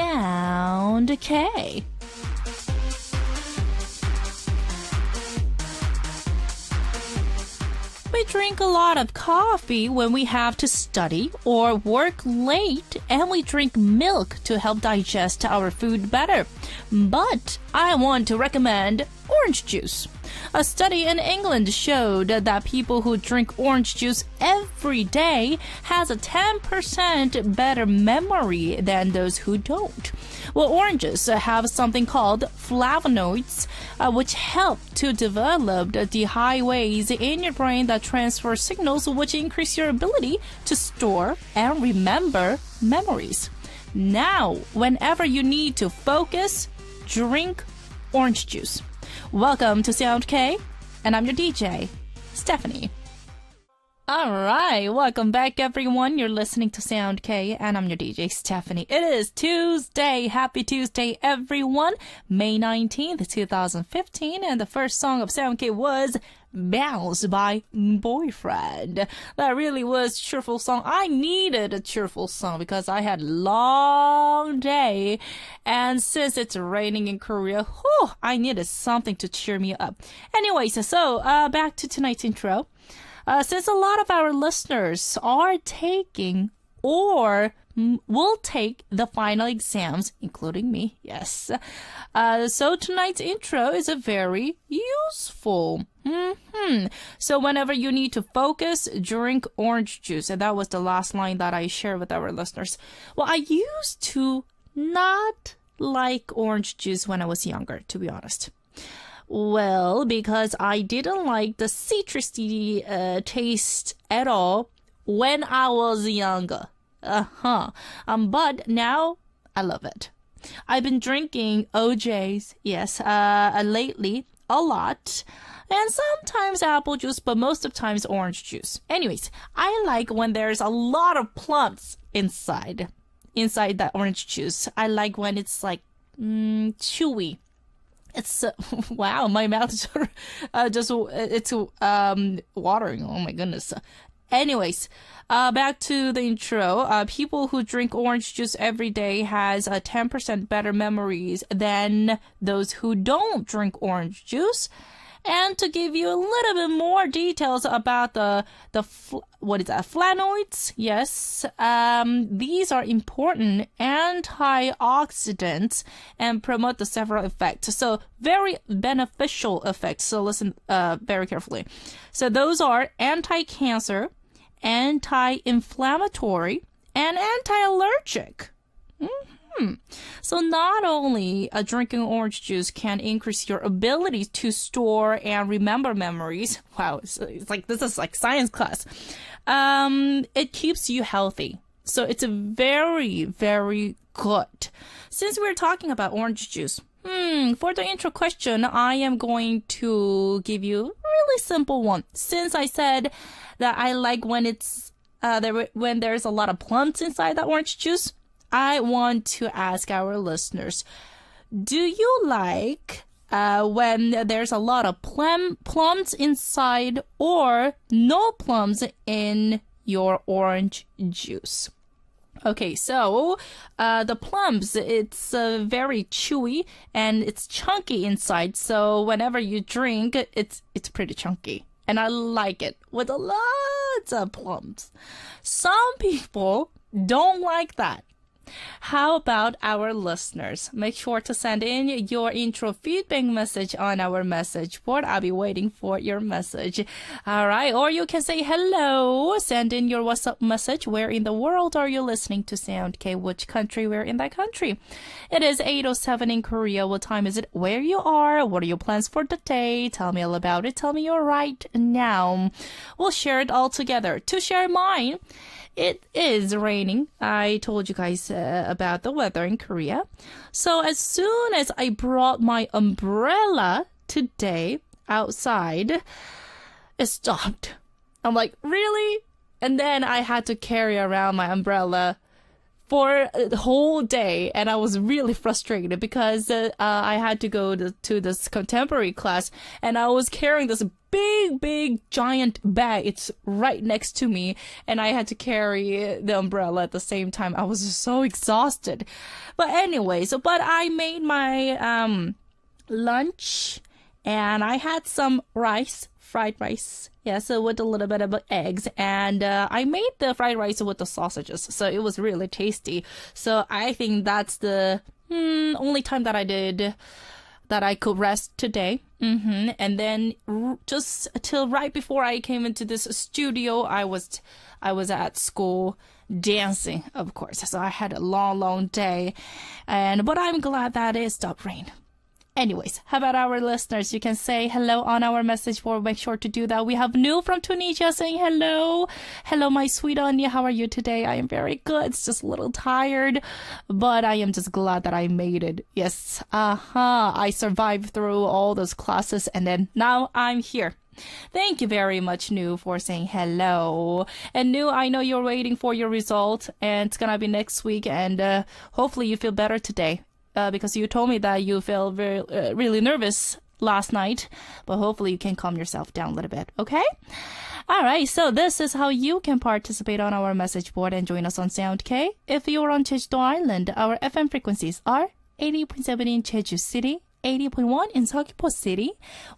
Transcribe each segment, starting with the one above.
Sound K. We drink a lot of coffee when we have to study or work late, and we drink milk to help digest our food better. But I want to recommend orange juice. A study in England showed that people who drink orange juice every day has a 10% better memory than those who don't. Well, oranges have something called flavonoids, which help to develop the highways in your brain that transfer signals, which increase your ability to store and remember memories. Now, whenever you need to focus, drink orange juice. Welcome to Sound K, and I'm your DJ, Stephanie. All right, welcome back, everyone. You're listening to Sound K, and I'm your DJ, Stephanie. It is Tuesday. Happy Tuesday, everyone. May 19th, 2015, and the first song of Sound K was Bounce by Boyfriend. That really was a cheerful song. I needed a cheerful song because I had a long day, and since it's raining in Korea, I needed something to cheer me up. Anyways, so back to tonight's intro. Since a lot of our listeners are taking or will take the final exams, including me, yes. So tonight's intro is a very useful. So whenever you need to focus, drink orange juice. And that was the last line that I shared with our listeners. Well, I used to not like orange juice when I was younger, to be honest. Well, because I didn't like the citrusy taste at all when I was younger. But now I love it. I've been drinking OJs, yes, lately a lot. And sometimes apple juice, but most of the times orange juice. Anyways, I like when there's a lot of plums inside that orange juice. I like when it's like chewy. It's wow, my mouth is it's watering. Oh my goodness. Anyways, back to the intro. People who drink orange juice every day has 10% better memories than those who don't drink orange juice. And to give you a little bit more details about flavonoids, yes, these are important antioxidants and promote the several effects. So very beneficial effects. So listen very carefully. So those are anti-cancer, anti-inflammatory, and anti-allergic. So not only drinking orange juice can increase your ability to store and remember memories. Wow, it's like this is like science class. It keeps you healthy. So it's a very, very good. Since we're talking about orange juice, for the intro question, I am going to give you a really simple one. Since I said that I like when it's when there's a lot of plums inside that orange juice, I want to ask our listeners, do you like when there's a lot of plums inside or no plums in your orange juice? Okay, so the plums, it's very chewy and it's chunky inside. So whenever you drink, it's pretty chunky. And I like it with lots of plums. Some people don't like that. How about our listeners? Make sure to send in your intro feedback message on our message board. I'll be waiting for your message. All right. Or you can say hello. Send in your WhatsApp message. Where in the world are you listening to Sound K? Which country? Where in that country? It is 8:07 in Korea. What time is it? Where you are? What are your plans for the day? Tell me all about it. Tell me you're right now. We'll share it all together. To share mine, it is raining. I told you guys about the weather in Korea. So as soon as I brought my umbrella today outside, it stopped. I'm like, really? And then I had to carry around my umbrella for the whole day, and I was really frustrated because I had to go to this contemporary class, and I was carrying this big giant bag. It's right next to me, and I had to carry the umbrella at the same time. I was so exhausted. But anyway, but I made my lunch, and I had some fried rice. Yeah, so with a little bit of eggs, and I made the fried rice with the sausages, so it was really tasty. So I think that's the only time that I could rest today. And then just till right before I came into this studio, I was at school dancing, of course. So I had a long day, but I'm glad that it stopped raining. Anyways, how about our listeners? You can say hello on our message board. Make sure to do that. We have New from Tunisia saying hello. Hello, my sweet Anya. How are you today? I am very good. It's just a little tired, but I am just glad that I made it. Yes. I survived through all those classes, and then now I'm here. Thank you very much, New, for saying hello. And New, I know you're waiting for your result, and it's gonna be next week, and hopefully you feel better today. Because you told me that you felt really nervous last night, but hopefully you can calm yourself down a little bit, okay? All right, so this is how you can participate on our message board and join us on SoundK. If you're on Jeju-do Island, our FM frequencies are 80.7 in Jeju City, 80.1 in Seogwipo City,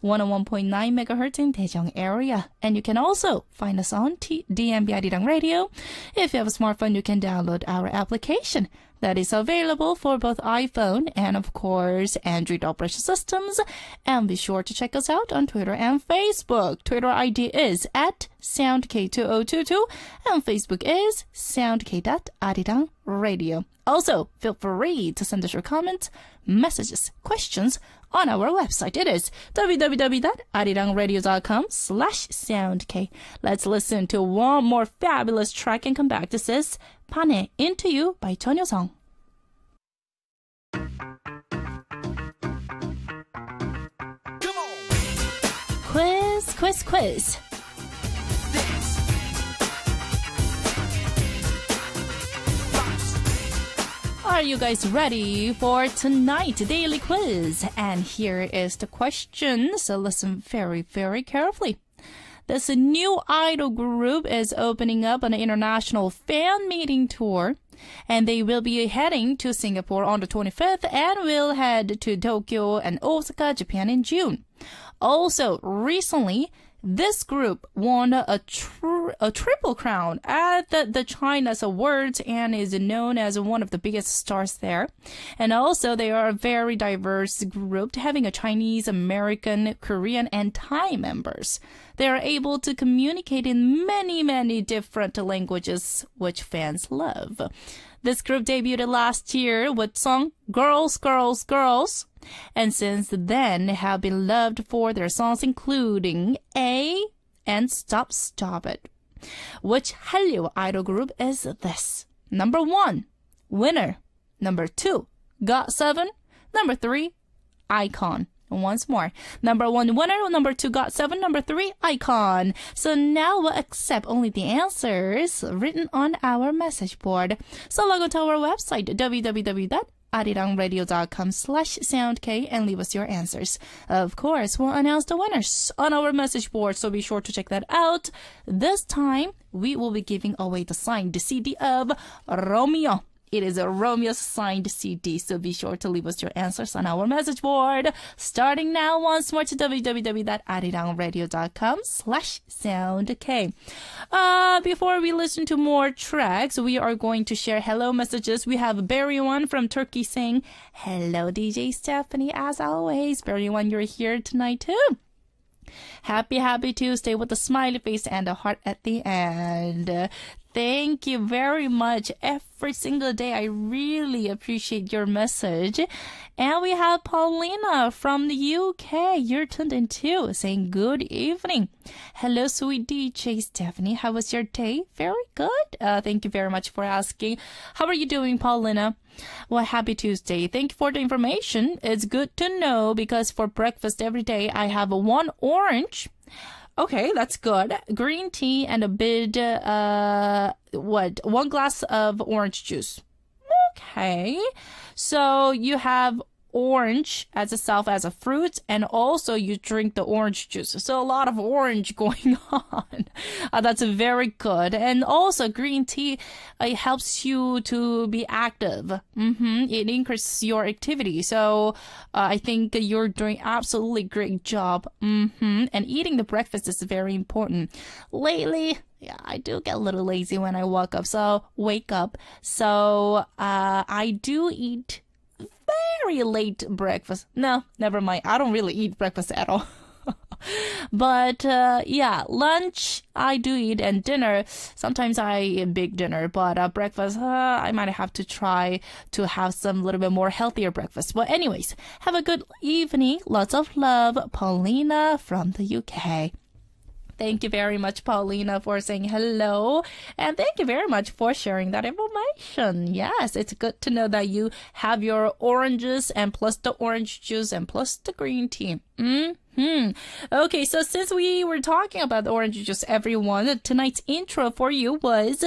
101.9 megahertz in Daejeong area. And you can also find us on DMB Arirang Radio. If you have a smartphone, you can download our application that is available for both iPhone and, of course, Android operating systems. And be sure to check us out on Twitter and Facebook. Twitter ID is at SoundK2022 and Facebook is soundk.arirang.radio. Also, feel free to send us your comments, messages, questions on our website. It is www.arirangradio.com/soundk. Let's listen to one more fabulous track and come back. This is Pane Into You by Chon Yo-sung. Quiz. Are you guys ready for tonight's daily quiz? And here is the question, so listen very, very carefully. This new idol group is opening up an international fan meeting tour, and they will be heading to Singapore on the 25th and will head to Tokyo and Osaka, Japan in June. Also, recently, this group won a triple crown at the China's awards and is known as one of the biggest stars there. And also, they are a very diverse group, having a Chinese, American, Korean, and Thai members. They are able to communicate in many different languages, which fans love. This group debuted last year with song Girls, Girls, Girls, and since then have been loved for their songs including A and Stop Stop It. Which Hallyu idol group is this? Number 1, Winner. Number 2, GOT7. Number 3, iKON. Once more. Number 1, Winner. Number 2, GOT7. Number 3, iKON. So now we'll accept only the answers written on our message board. So log on to our website, www.arirangradio.com/soundk, and leave us your answers. Of course, we'll announce the winners on our message board, so be sure to check that out. This time, we will be giving away the signed CD of Romeo. It is a Romeo's signed CD, so be sure to leave us your answers on our message board. Starting now, once more to www.arirangradio.com/soundk. Before we listen to more tracks, we are going to share hello messages. We have Barry One from Turkey saying, hello, DJ Stephanie, as always. Barry One, you're here tonight too. Happy Tuesday with a smiley face and a heart at the end. Thank you very much. Every single day, I really appreciate your message. And we have Paulina from the UK. You're tuned in too, saying good evening. Hello, sweet DJ Stephanie. How was your day? Very good. Thank you very much for asking. How are you doing, Paulina? Well, happy Tuesday. Thank you for the information. It's good to know because for breakfast every day, I have one orange. Okay, that's good. Green tea and a bit, 1 glass of orange juice. Okay. So you have orange as itself as a fruit, and also you drink the orange juice. So a lot of orange going on. That's very good. And also green tea, it helps you to be active. It increases your activity. So I think you're doing absolutely great job. And eating the breakfast is very important. Lately, yeah, I do get a little lazy when I wake up. So I do eat very late breakfast. No, never mind. I don't really eat breakfast at all. But yeah, lunch I do eat, and dinner, sometimes I eat big dinner, but breakfast, I might have to try to have some little bit more healthier breakfast. But anyways, have a good evening. Lots of love, Paulina from the UK. Thank you very much, Paulina, for saying hello. And thank you very much for sharing that information. Yes, it's good to know that you have your oranges and plus the orange juice and plus the green tea. Okay, so since we were talking about the orange juice, everyone, tonight's intro for you was,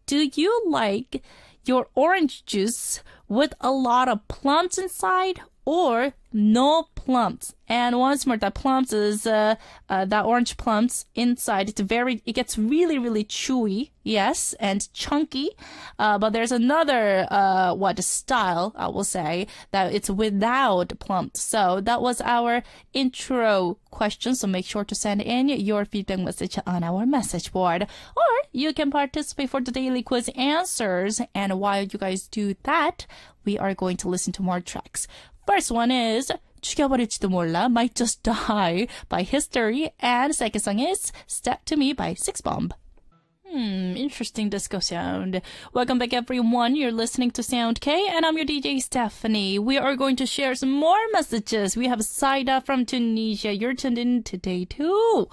do you like your orange juice with a lot of plums inside or no plums? And once more, that plums is that orange plums inside. It gets really, really chewy, yes, and chunky. But there's another style, I will say, that it's without plums. So that was our intro question. So make sure to send in your feedback message on our message board, or you can participate for the daily quiz answers. And while you guys do that, we are going to listen to more tracks. First one is 죽여버릴지도 몰라, Might Just Die by History, and second song is Step to Me by Six Bomb. Interesting disco sound. Welcome back, everyone. You're listening to Sound K, and I'm your DJ Stephanie. We are going to share some more messages. We have Saida from Tunisia. You're tuned in today too.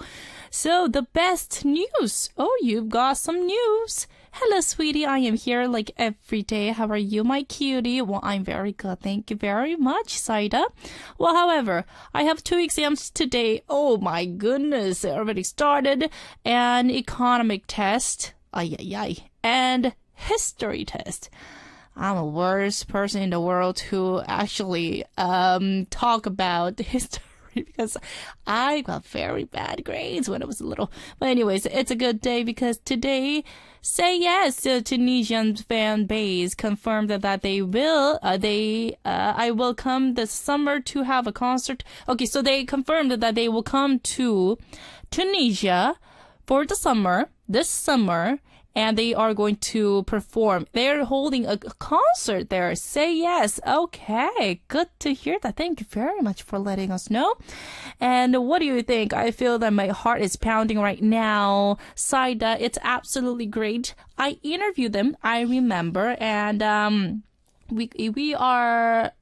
So the best news. Oh, you've got some news. Hello, sweetie. I am here like every day. How are you, my cutie? Well, I'm very good. Thank you very much, Saida. Well, however, I have 2 exams today. Oh, my goodness. It already started. An economic test. And history test. I'm the worst person in the world to actually talk about history, because I got very bad grades when I was little. But anyways, it's a good day because today, Say Yes, the Tunisian fan base confirmed that they will, I will come this summer to have a concert. Okay, so they confirmed that they will come to Tunisia for the summer, this summer, and they are going to perform. They're holding a concert there. Say Yes. Okay, good to hear that. Thank you very much for letting us know. And what do you think? I feel that my heart is pounding right now. Saida, it's absolutely great. I interviewed them, I remember, and we are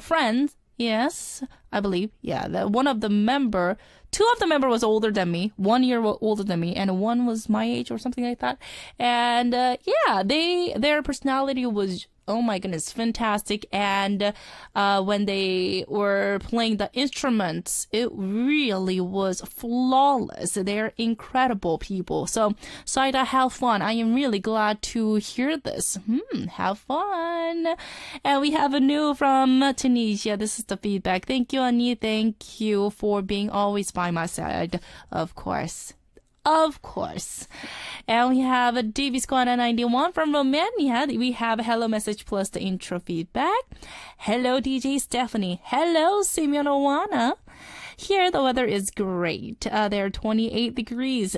friends. Yes, I believe. Yeah, one of the member, 2 of the member was older than me, 1 year older than me, and 1 was my age or something like that. And yeah, their personality was, oh my goodness, fantastic. And when they were playing the instruments, it really was flawless. They're incredible people. So, Saida, have fun. I am really glad to hear this. Have fun. And we have a new from Tunisia. This is the feedback. Thank you, Ani. Thank you for being always by my side. Of course. Of course. And we have a DV Squad 91 from Romania. We have a hello message plus the intro feedback. Hello, DJ Stephanie. Hello, Simeon Owana. Here, the weather is great. There are 28 degrees.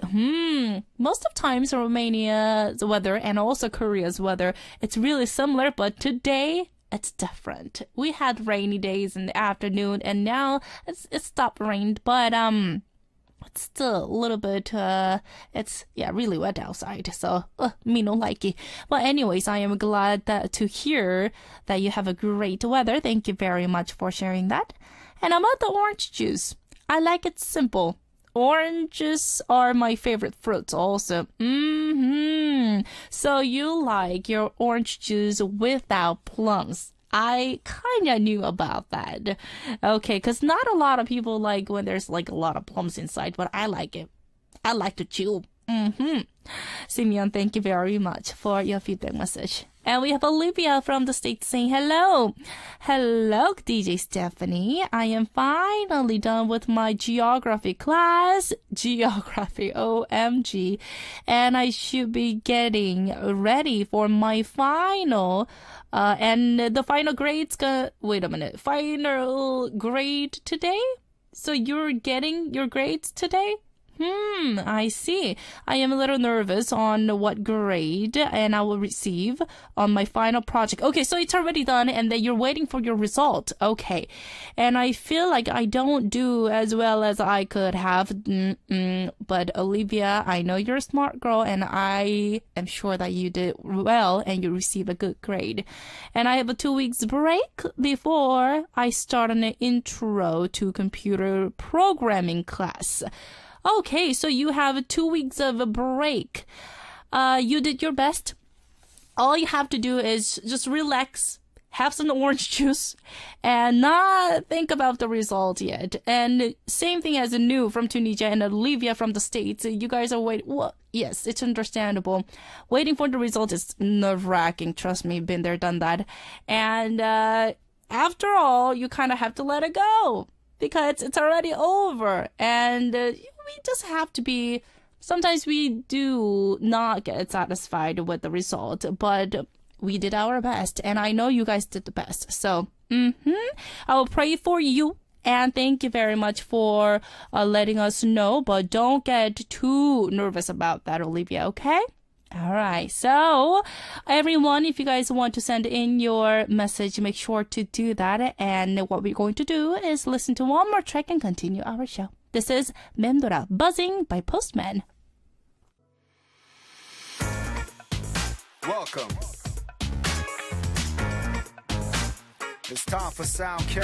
Most of times, Romania's weather and also Korea's weather, it's really similar, but today, it's different. We had rainy days in the afternoon, and now it's stopped raining, but it's still a little bit, it's, really wet outside. So, me no like it. But anyways, I am glad to hear that you have a great weather. Thank you very much for sharing that. And about the orange juice, I like it simple. Oranges are my favorite fruits also. So you like your orange juice without plums. I kind of knew about that. Okay, because not a lot of people like when there's like a lot of plums inside, but I like it. I like to chew. Simeon, thank you very much for your feedback message. And we have Olivia from the States saying hello. Hello, DJ Stephanie. I am finally done with my geography class. Geography, OMG. And I should be getting ready for my final. And the final grade's wait a minute. Final grade today? So you're getting your grades today? I see. I am a little nervous on what grade and I will receive on my final project. Okay, so it's already done and then you're waiting for your result. Okay. And I feel like I don't do as well as I could have. But Olivia, I know you're a smart girl and I am sure that you did well and you received a good grade. And I have a 2 weeks break before I start an intro to computer programming class. Okay, so you have 2 weeks of a break. You did your best. All you have to do is just relax, have some orange juice, and not think about the result yet. And same thing as Anu from Tunisia and Olivia from the States. You guys are waiting. Well, yes, it's understandable. Waiting for the result is nerve-wracking. Trust me, been there, done that. And after all, you kind of have to let it go because it's already over. And we just have to be, sometimes we do not get satisfied with the result, but we did our best, and I know you guys did the best. So, I will pray for you, and thank you very much for letting us know, but don't get too nervous about that, Olivia, okay? All right. So, everyone, if you guys want to send in your message, make sure to do that. And what we're going to do is listen to one more track and continue our show. This is Mendora Buzzing by Postman. Welcome. It's time for Sound K.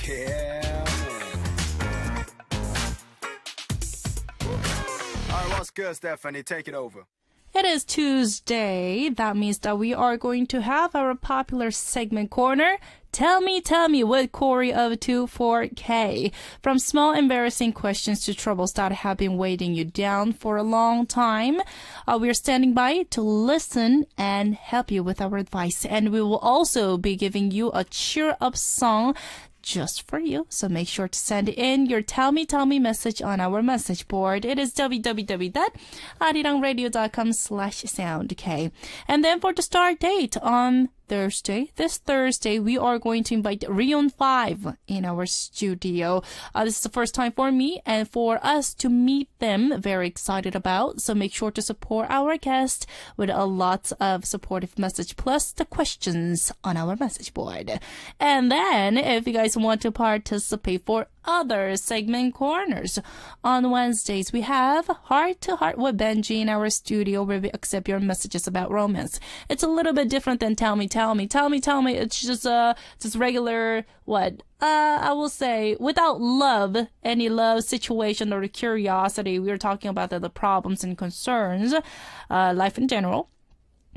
Yeah, man. All right, what's good, Stephanie? Take it over. It is Tuesday. That means that we are going to have our popular segment corner, Tell Me with Cory of 24K. From small embarrassing questions to troubles that have been weighing you down for a long time, we're standing by to listen and help you with our advice. And we will also be giving you a cheer-up song just for you. So make sure to send in your Tell Me message on our message board. It is www.arirangradio.com/soundk. And then for the start date on this Thursday, we are going to invite Rion 5 in our studio. This is the first time for me and for us to meet them. Very excited about. So make sure to support our guest with a lot of supportive message plus the questions on our message board. And then if you guys want to participate for other segment corners, on Wednesdays we have Heart to Heart with Benji in our studio where we accept your messages about romance. It's a little bit different than Tell Me. It's just regular, I will say, without love, any love situation or curiosity. We're talking about the problems and concerns, life in general.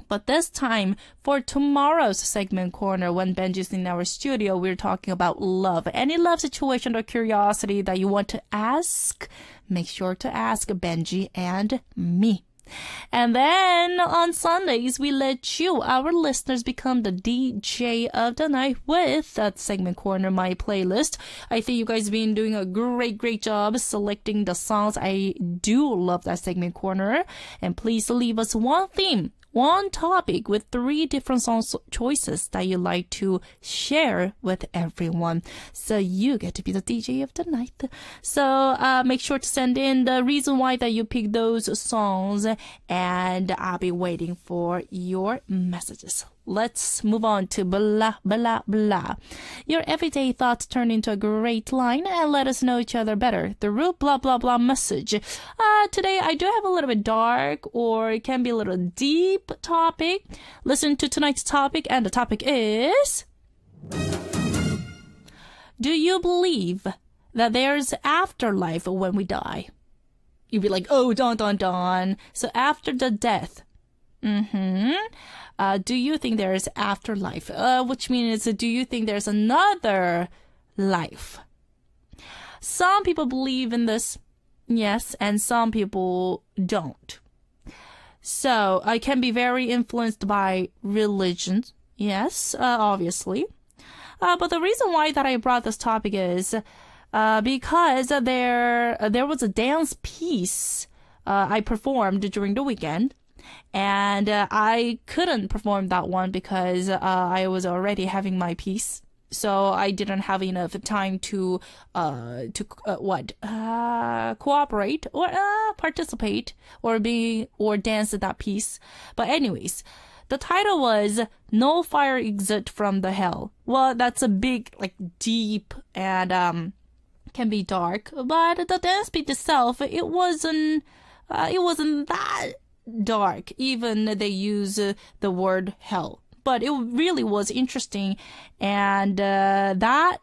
But this time, for tomorrow's segment corner, when Benji's in our studio, we're talking about love. Any love situation or curiosity that you want to ask, make sure to ask Benji and me. And then on Sundays, we let you, our listeners, become the DJ of the night with that segment corner, My Playlist. I think you guys have been doing a great job selecting the songs. I do love that segment corner. And please leave us one theme, one topic with 3 different song choices that you like to share with everyone. So you get to be the DJ of the night. So make sure to send in the reason why that you picked those songs, and I'll be waiting for your messages. Let's move on to blah, blah, blah. Your everyday thoughts turn into a great line and let us know each other better through blah, blah, blah message. Today I do have a little bit dark or it can be a little deep topic. Listen to tonight's topic, and the topic is: do you believe that there's afterlife when we die? You'd be like, oh, dun. So after the death. Do you think there is afterlife? Which means, do you think there's another life? Some people believe in this, yes, and some people don't. So I can be very influenced by religion. Yes, obviously. But the reason why that I brought this topic is because there was a dance piece I performed during the weekend. And I couldn't perform that one because I was already having my piece. So I didn't have enough time to cooperate or participate or dance at that piece. But anyways, the title was "No Fire Exit from the Hell." Well, that's a big, deep and can be dark. But the dance beat itself, it wasn't that dark. Even they use the word hell. But it really was interesting, and that dance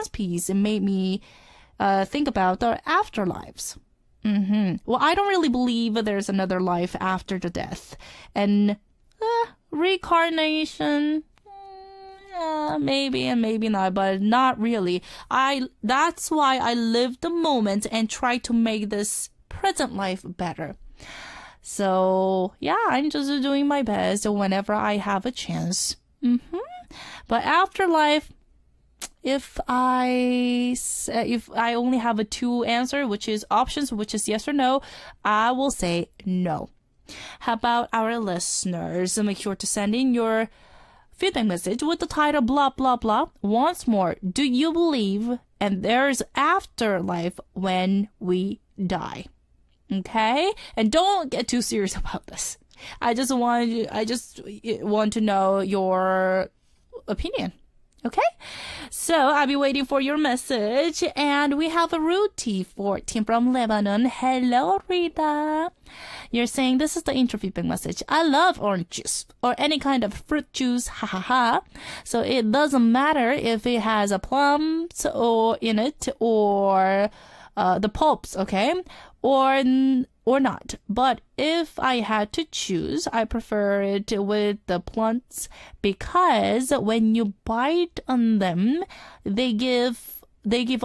piece, it made me think about our afterlives. Well, I don't really believe there's another life after the death, and reincarnation, maybe and maybe not, but not really. That's why I live the moment and try to make this present life better. So, yeah, I'm just doing my best whenever I have a chance. But afterlife, if I only have a two answer, which is options, which is yes or no, I will say no. How about our listeners? Make sure to send in your feedback message with the title blah, blah, blah. Once more, do you believe and there's afterlife when we die? Okay? And don't get too serious about this. I just want to know your opinion. Okay? So I'll be waiting for your message. And we have a Ruti 14 from Lebanon. Hello, Rita. You're saying this is the intro feedback message. I love orange juice or any kind of fruit juice. Ha ha ha. So it doesn't matter if it has a plums or in it or the pulps, okay? Or not. But if I had to choose, I prefer it with the plants because when you bite on them, they give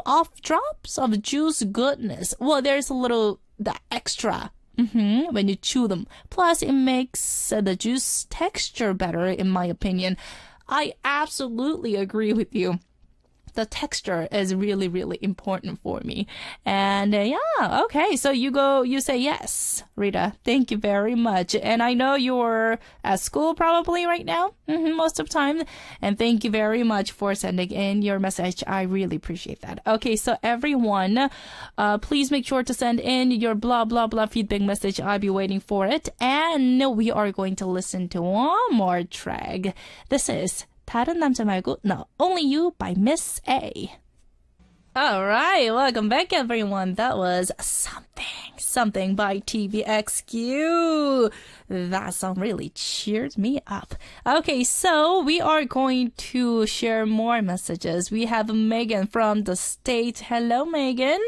off drops of juice goodness. Well, there's a little the extra when you chew them. Plus, it makes the juice texture better, in my opinion. I absolutely agree with you. The texture is really, really important for me. And yeah, okay. So you say yes, Rita. Thank you very much. And I know you're at school probably right now, most of the time. And thank you very much for sending in your message. I really appreciate that. Okay, so everyone, please make sure to send in your blah, blah, blah feedback message. I'll be waiting for it. And we are going to listen to one more track. This is 다른 남자 말고 No, Only You by Miss A. Alright, welcome back everyone. That was Something by TVXQ. That song really cheered me up. Okay, so we are going to share more messages. We have Megan from the state. Hello, Megan.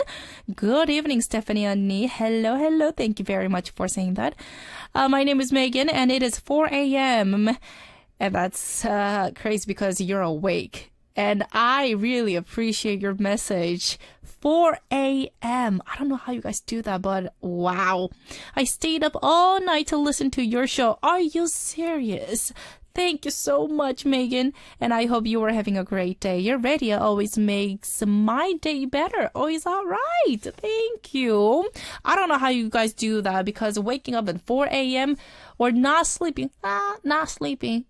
Good evening, Stephanie 언니. Hello. Thank you very much for saying that. My name is Megan and it is 4 a.m. And that's crazy because you're awake. And I really appreciate your message. 4 a.m. I don't know how you guys do that, but wow. I stayed up all night to listen to your show. Are you serious? Thank you so much, Megan. And I hope you are having a great day. Your radio always makes my day better. Oh, is that right? Thank you. I don't know how you guys do that because waking up at 4 a.m. or not sleeping.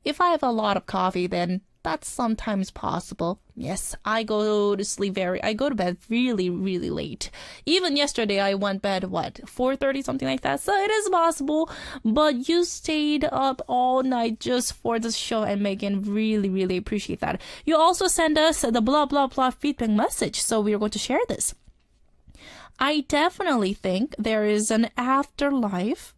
If I have a lot of coffee, then that's sometimes possible. Yes, I go to bed really, really late. Even yesterday, I went bed, 4:30, something like that. So it is possible. But you stayed up all night just for this show, and Megan, really, really appreciate that. You also send us the blah, blah, blah feedback message. So we are going to share this. I definitely think there is an afterlife.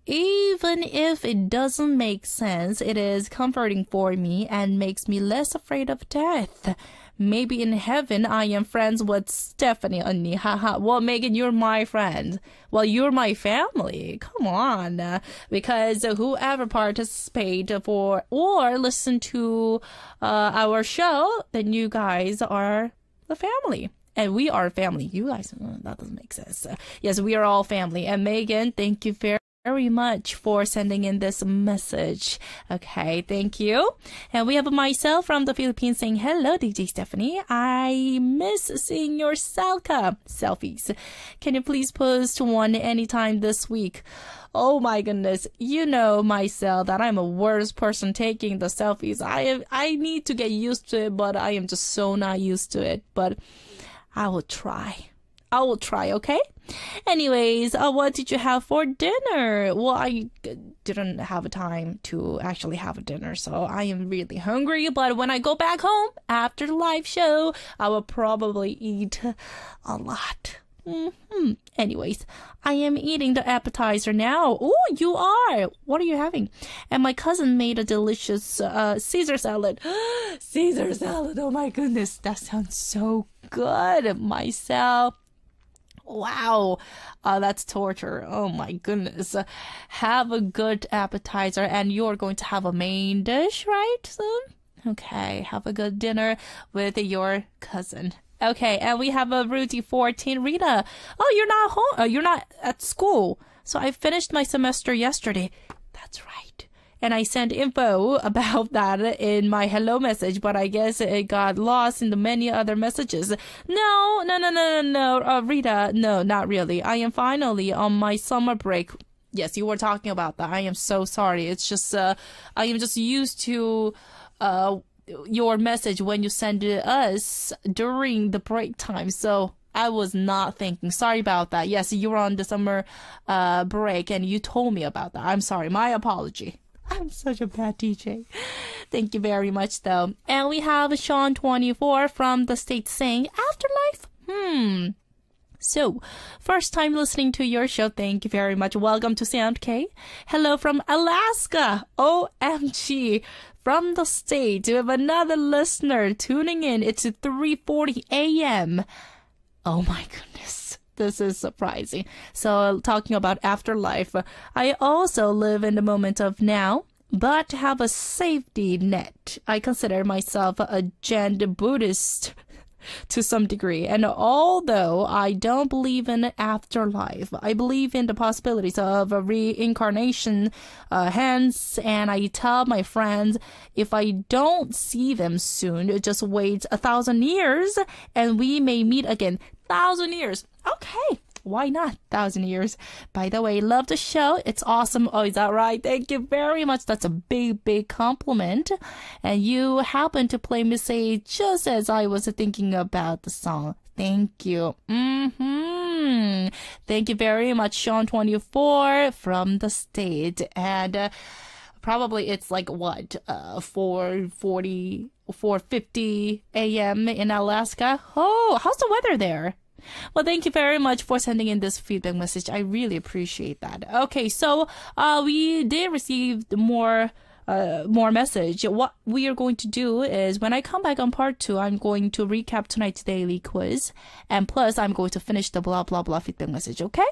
Even if it doesn't make sense, it is comforting for me and makes me less afraid of death. Maybe in heaven I am friends with Stephanie 언니. Haha. Well, Megan, you're my friend. Well, you're my family. Come on. Because whoever participate for or listen to our show, then you guys are the family. And we are family. You guys, that doesn't make sense. Yes, we are all family. And Megan, thank you very very much for sending in this message. Okay, thank you. And we have myself from the Philippines saying, hello, DJ Stephanie. I miss seeing your selfies. Can you please post one anytime this week? Oh my goodness. You know myself that I'm a worst person taking the selfies. I need to get used to it, but I am just so not used to it. But I will try, okay? Anyways, what did you have for dinner? Well, I didn't have time to actually have a dinner, so I am really hungry. But when I go back home after the live show, I will probably eat a lot. Anyways, I am eating the appetizer now. Oh, you are. What are you having? And my cousin made a delicious Caesar salad. Caesar salad. Oh my goodness, that sounds so good. Myself. Wow, that's torture. Oh my goodness. Have a good appetizer and you're going to have a main dish, right? Soon? Okay, have a good dinner with your cousin. Okay, and we have a Rudy 14. Rita, oh, you're not home. You're not at school. So I finished my semester yesterday. That's right. And I sent info about that in my hello message, but I guess it got lost in the many other messages. No, Rita, no, not really. I am finally on my summer break. Yes, you were talking about that. I am so sorry. It's just, I am just used to, your message when you send it us during the break time. So I was not thinking. Sorry about that. Yes, you were on the summer, break and you told me about that. I'm sorry. My apology. I'm such a bad DJ. Thank you very much, though. And we have Sean 24 from the States saying, Afterlife? So, first time listening to your show. Thank you very much. Welcome to Sound K. Hello from Alaska. OMG. From the States, we have another listener tuning in. It's 3:40 a.m. Oh my goodness. This is surprising. So talking about afterlife, I also live in the moment of now, but have a safety net. I consider myself a Zen Buddhist to some degree. And although I don't believe in afterlife, I believe in the possibilities of a reincarnation. Hence, and I tell my friends, if I don't see them soon, just wait 1,000 years and we may meet again. 1,000 years. Okay. Why not 1,000 years? By the way, love the show. It's awesome. Oh, is that right? Thank you very much. That's a big compliment. And you happen to play Miss A just as I was thinking about the song. Thank you. Thank you very much, Sean24 from the States. And probably it's like what, 4:50 a.m. in Alaska. Oh, how's the weather there? Well, thank you very much for sending in this feedback message. I really appreciate that. Okay, so we did receive more message. What we are going to do is when I come back on part 2, I'm going to recap tonight's daily quiz. And plus, I'm going to finish the blah, blah, blah feedback message, okay?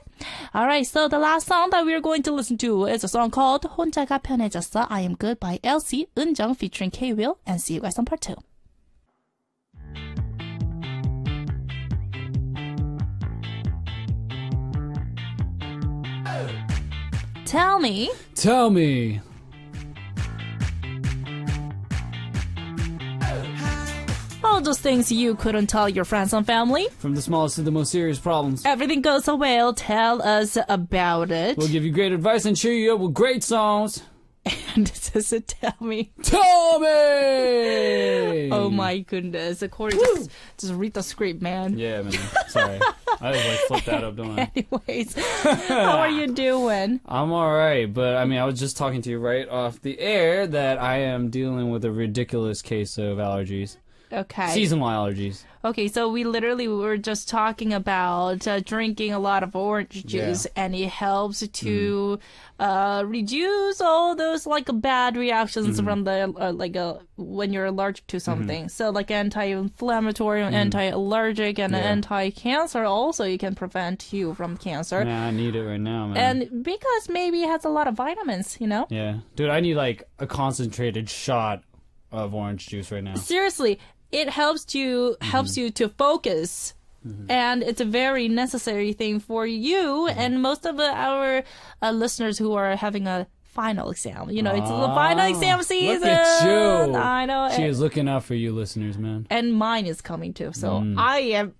Alright, so the last song that we are going to listen to is a song called 혼자가 편해졌어, I Am Good by LC, 은정 featuring K-Will. And see you guys on part 2. Tell me. All those things you couldn't tell your friends and family. From the smallest to the most serious problems. Everything goes so well. Tell us about it. We'll give you great advice and cheer you up with great songs. And this is a Tell Me. Tell me! Oh my goodness. Cory, just read the script, man. Yeah, man. Sorry. I just like flipped that up, don't I? Anyways, how are you doing? I'm alright, but I mean, I was just talking to you right off the air that I am dealing with a ridiculous case of allergies. Okay. Seasonal allergies. Okay, so we were just talking about drinking a lot of orange juice, and it helps to reduce all those like bad reactions from the when you're allergic to something. So like anti-inflammatory, anti-allergic, and anti-cancer. Also, you can prevent you from cancer. Yeah, I need it right now, man. And because maybe it has a lot of vitamins, you know. Yeah, dude, I need like a concentrated shot of orange juice right now. Seriously. It helps you to focus And it's a very necessary thing for you and most of our listeners who are having a final exam. You know, it's the final exam season. Look at you. I know. She is looking out for you, listeners, man. And mine is coming too. So I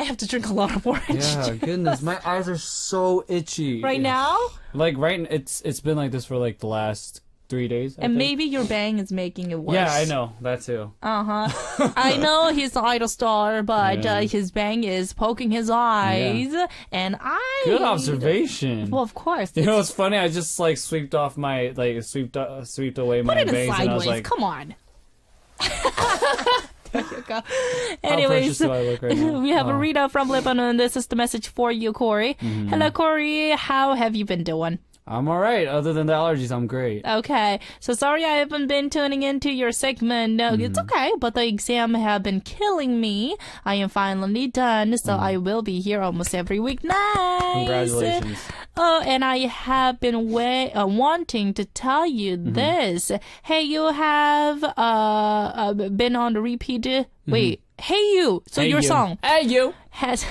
have to drink a lot of orange Yeah, juice. goodness, my eyes are so itchy. Right now? Like it's been like this for like the last 3 days. I And think. maybe your bang is making it worse. Yeah, I know that too. I know he's an idol star, but Yeah. his bang is poking his eyes, and Good observation. Well, of course. You know what's funny? I just like swept away my Put it bangs, and I was sideways. like, Come on. There you go. how Anyways, precious do I look right now? we have a Rita from Lebanon. This is the message for you, Cory. Hello, Cory. How have you been doing? I'm all right. Other than the allergies, I'm great. Okay, so sorry I haven't been tuning into your segment. No, it's okay, but the exam have been killing me. I am finally done, so I will be here almost every week. Nice. Congratulations. Oh, and I have been wanting to tell you this. Hey, you have been on the repeat. Wait, hey you. So Hey your you. song Hey you. has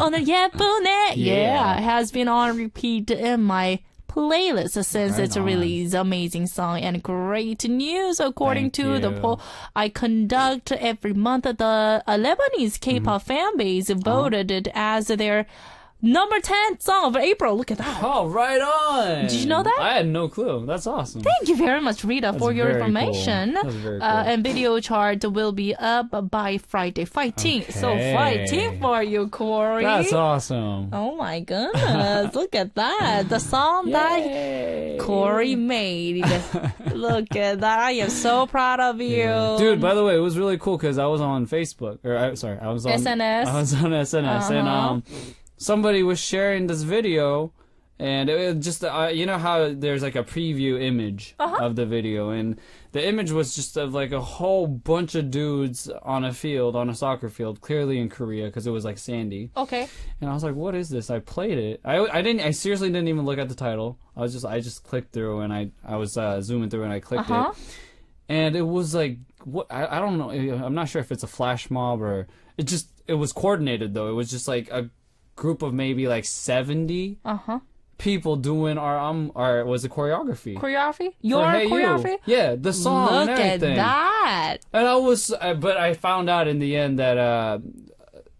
on the 예쁘네. Yeah. Has been on repeat in my playlist since Right it's a on. really amazing song and great news according Thank to the you. poll I conduct every month. The Lebanese K-pop fan base voted it as their number 10 song of April. Look at that. Oh, right on. Did you know that? I had no clue. That's awesome. Thank you very much, Rita, for your very cool. information. That's very cool. And video chart will be up by Friday. Fighting. So Okay. fighting for you, Cory. That's awesome. Oh my goodness. Look at that. The song that Yay. Cory made. Look at that. I am so proud of you. Dude, by the way, it was really cool because I was on Facebook. I was on SNS. I was on SNS, and somebody was sharing this video, and it was just you know how there's like a preview image of the video, and the image was just of like a whole bunch of dudes on a soccer field, clearly in Korea because it was like sandy. Okay. And I was like, "What is this?" I played it. I seriously didn't even look at the title. I just clicked through, and I was zooming through, and I clicked it, and it was like what I don't know. I'm not sure if it's a flash mob or it was coordinated though. It was just like a group of maybe like 70 people doing our was it choreography? Choreography? Your For Hey You. choreography? Yeah, the song Look and everything. at that. And but I found out in the end that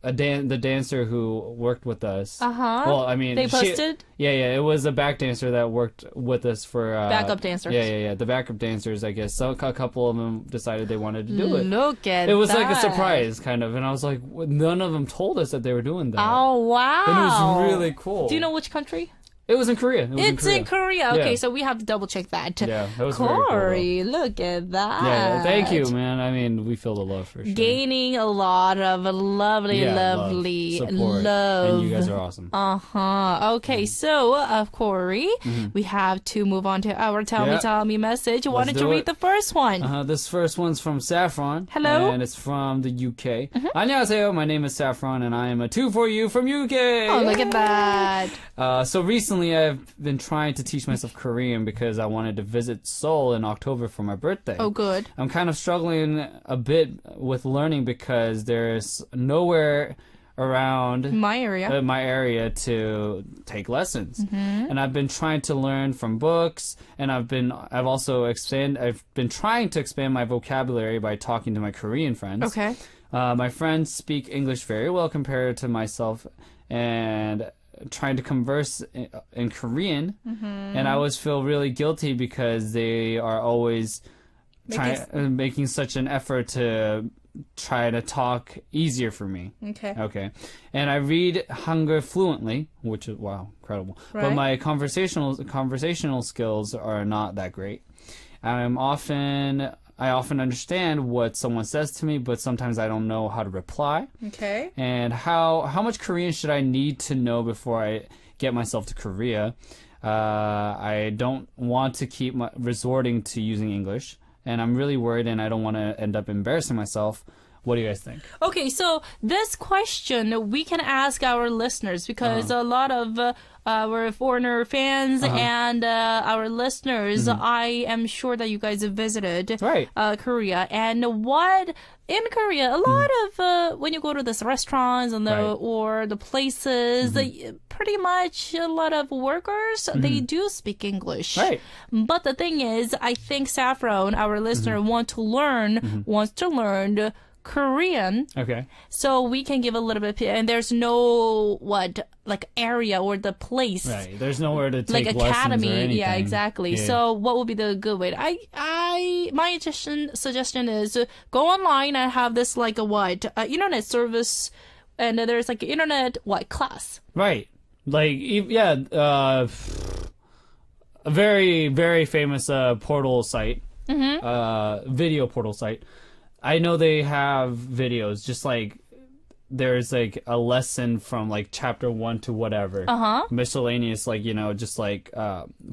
the dancer who worked with us. Well, I mean, They posted? Yeah. It was a back dancer that worked with us for Backup dancers. Yeah. The backup dancers, I guess. So a couple of them decided they wanted to do it. Look at that. It was like a surprise, kind of, and I was like, none of them told us that they were doing that. Oh, wow. And it was really cool. Do you know which country? It was in Korea. It's in Korea. Okay, Yeah. so we have to double check that. Yeah, that was very cool, Cory, look at that. Yeah, thank you, man. I mean, we feel the love for sure. Gaining a lot of lovely support. love. And you guys are awesome. Okay, so, Cory, we have to move on to our Tell Me message. Why Let's don't you do read it. the first one? This first one's from Saffron. Hello? And it's from the UK. 안녕하세요. My name is Saffron, and I am a 2 for you from UK. Oh, look at that. So recently I've been trying to teach myself Korean because I wanted to visit Seoul in October for my birthday. Oh, good. I'm kind of struggling a bit with learning because there's nowhere around My area. to take lessons. And I've been trying to learn from books, and I've been trying to expand my vocabulary by talking to my Korean friends. Okay. My friends speak English very well compared to myself, and trying to converse in Korean, and I always feel really guilty because they are always making such an effort to try to talk easier for me. Okay. And I read Hangul fluently, which is incredible. Right. But my conversational skills are not that great. I often understand what someone says to me, but sometimes I don't know how to reply. Okay. And how much Korean should I need to know before I get myself to Korea? I don't want to keep resorting to using English, and I'm really worried, and I don't want to end up embarrassing myself What do you guys think? Okay, so this question we can ask our listeners because a lot of our foreigner fans and our listeners, I am sure that you guys have visited Korea. And what in Korea, a lot of when you go to these restaurants and or the places, pretty much a lot of workers they do speak English. Right. But the thing is, I think Saffron, our listener, wants to learn Korean. Okay. So we can give a little bit, and there's no area or the place. Right. There's nowhere to take like lessons academy. or anything. Yeah, exactly. Yeah. So what would be the good way? My suggestion is go online and have this internet service, and there's internet class. Right. A very, very famous portal site, video portal site. I know they have videos, just there's a lesson from chapter 1 to whatever. Miscellaneous,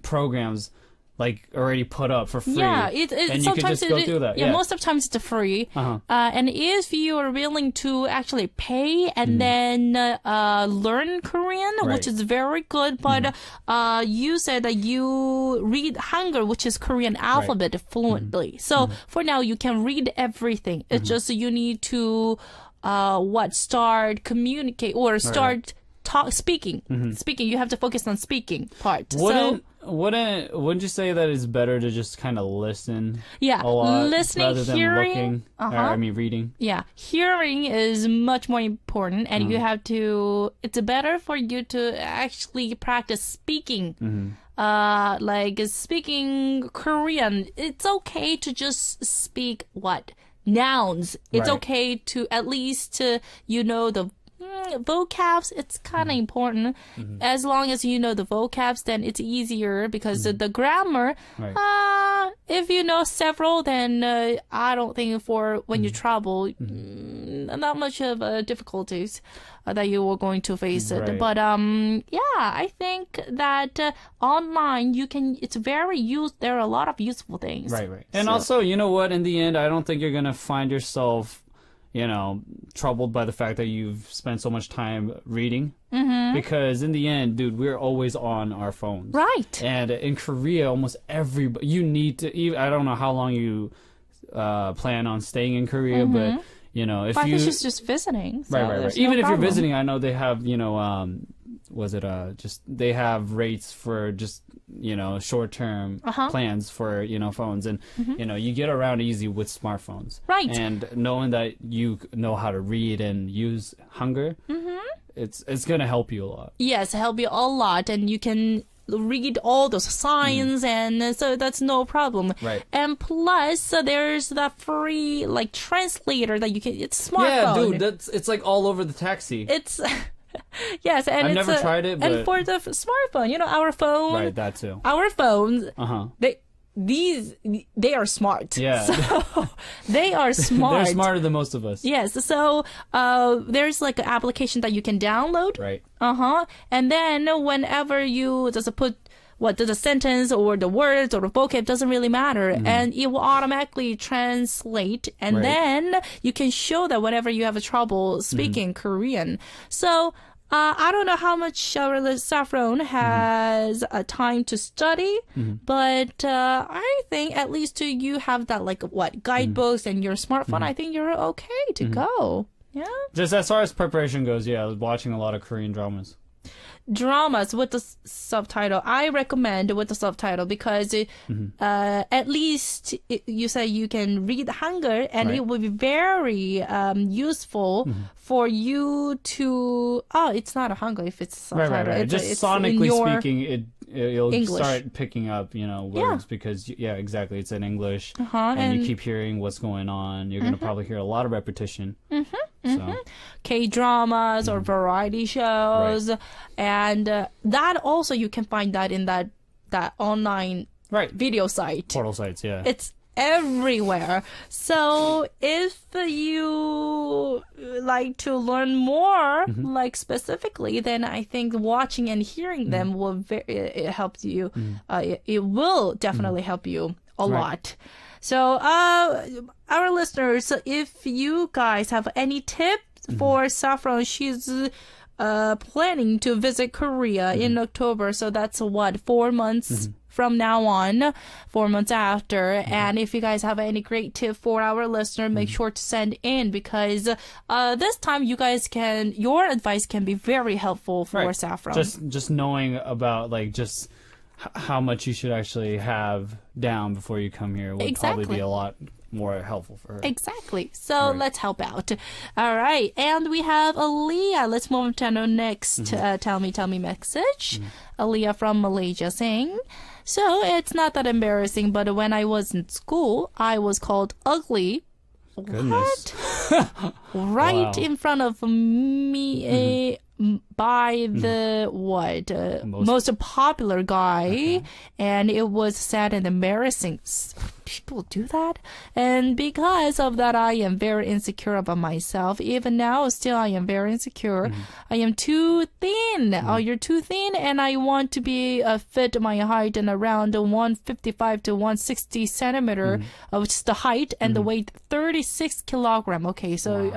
programs already put up for free. Yeah, and you can just go through that. Yeah, most of the times it's free. And if you are willing to actually pay and then learn Korean, which is very good, but you said that you read Hangul, which is Korean alphabet, fluently. So for now, you can read everything. It's just you need to start communicate or start speaking. Speaking, you have to focus on speaking part. Wouldn't you say that it's better to just kind of listen? Yeah, a lot listening, rather than hearing. looking. Reading. Yeah, hearing is much more important, and you have to. It's better for you to actually practice speaking. Speaking Korean. It's okay to just speak nouns. It's okay to at least the vocabs. It's kind of important. As long as you know the vocabs, then it's easier because the grammar, if you know several, then I don't think for when you travel, not much of difficulties that you are going to face it. But I think that online it's very there are a lot of useful things. Right. And also, you know what? In the end, I don't think you're gonna find yourself troubled by the fact that you've spent so much time reading. Because in the end, dude, we're always on our phones. Right. And in Korea, almost everybody, you need to, I don't know how long you plan on staying in Korea, but, if I you... think it's just visiting. So right. Even if you're visiting, I know they have, they have rates for just, short-term plans for, phones. And, you get around easy with smartphones. Right. And knowing that you know how to read and use Hangul, it's going to help you a lot. Yes, help you a lot. And you can read all those signs, and so that's no problem. Right. And plus, there's that free, translator that you can, it's smartphone. Yeah, dude, it's all over the taxi. It's... Yes, and I've never tried it, but... And for the smartphone, our phone... Right, that too. Our phones, they are smart. Yeah. So, they are smart. They're smarter than most of us. Yes, so there's an application that you can download. Right. And then whenever you just put the sentence or the words or the vocab, doesn't really matter. And it will automatically translate. And then you can show that whenever you have trouble speaking Korean. So I don't know how much our Saffron has time to study, but I think at least you have that guidebooks and your smartphone. I think you're okay to go. Yeah. Just as far as preparation goes, watching a lot of Korean dramas. Dramas with the subtitle. I recommend with the subtitle because at least you say you can read Hangul, and it will be very useful for you to. Oh, it's not a Hangul if it's subtitle. Right. Just sonically speaking, you'll English. Start picking up, words because exactly, it's in English, and you keep hearing what's going on. You're gonna probably hear a lot of repetition. So. K-dramas or variety shows, and that also you can find that in that online video site. Portal sites, yeah. It's everywhere. So if you like to learn more, specifically, then I think watching and hearing them will it helps you. It will definitely help you a lot. So, our listeners, if you guys have any tips for Saffron, she's planning to visit Korea in October. So that's 4 months from now on, 4 months after. And if you guys have any great tip for our listener, make sure to send in, because this time your advice can be very helpful for Saffron. Just knowing about just how much you should actually have down before you come here would probably be a lot more helpful for her. Exactly. So let's help out. All right. And we have Aaliyah. Let's move on to our next tell me message. Aaliyah from Malaysia saying, so it's not that embarrassing, but when I was in school, I was called ugly. Goodness. What? Right in front of me by the most popular guy, and it was sad and embarrassing. People do that, and because of that, I am very insecure about myself. Even now, still, I am very insecure. I am too thin. Oh, you're too thin, and I want to be fit my height and around 155 to 160 centimeter, which is the height, and the weight 36 kilogram. Okay, so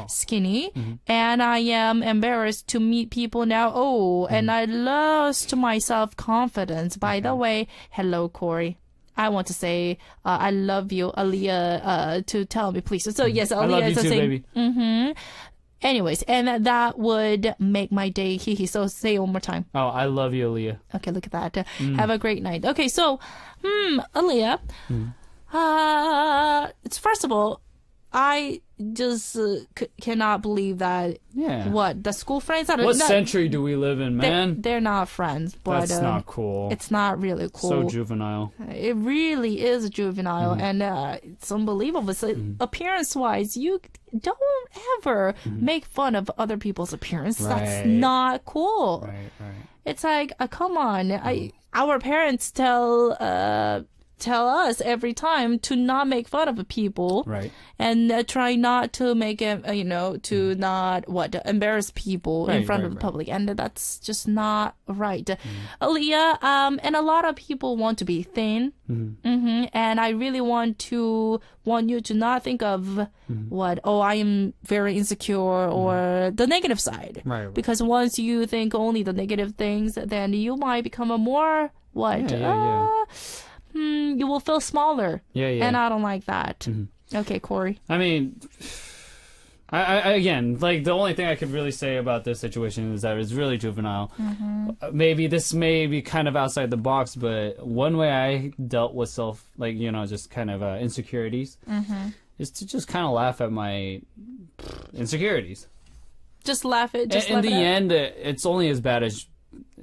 skinny, and I am embarrassed to meet people now. Oh, and I lost my self-confidence. By the way, hello, Cory. I want to say I love you, Aaliyah, to tell me, please. So, yes, Aaliyah I love you is too, saying, baby. Anyways, and that would make my day. So say it one more time. Oh, I love you, Aaliyah. Okay, look at that. Have a great night. Okay, so, Aaliyah, it's first of all, I just cannot believe that. Yeah. What, the school friends? What century do we live in, man? They're not friends, but that's not cool. It's not really cool. So juvenile. It really is juvenile, and it's unbelievable. So appearance-wise, you don't ever make fun of other people's appearance. That's not cool. Right. It's like, come on. Our parents tell us every time to not make fun of people, and try not to make it, to not embarrass people in front of the public, and that's just not right. Aaliyah, and a lot of people want to be thin, and I really want you to not think of I am very insecure or the negative side, because once you think only the negative things, then you might become a more you will feel smaller. And I don't like that. Okay, Cory. I mean, I again, the only thing I could really say about this situation is that it's really juvenile. Maybe this may be kind of outside the box, but one way I dealt with just kind of insecurities is to just kind of laugh at my insecurities. Just laugh at it. In the end, it's only as bad as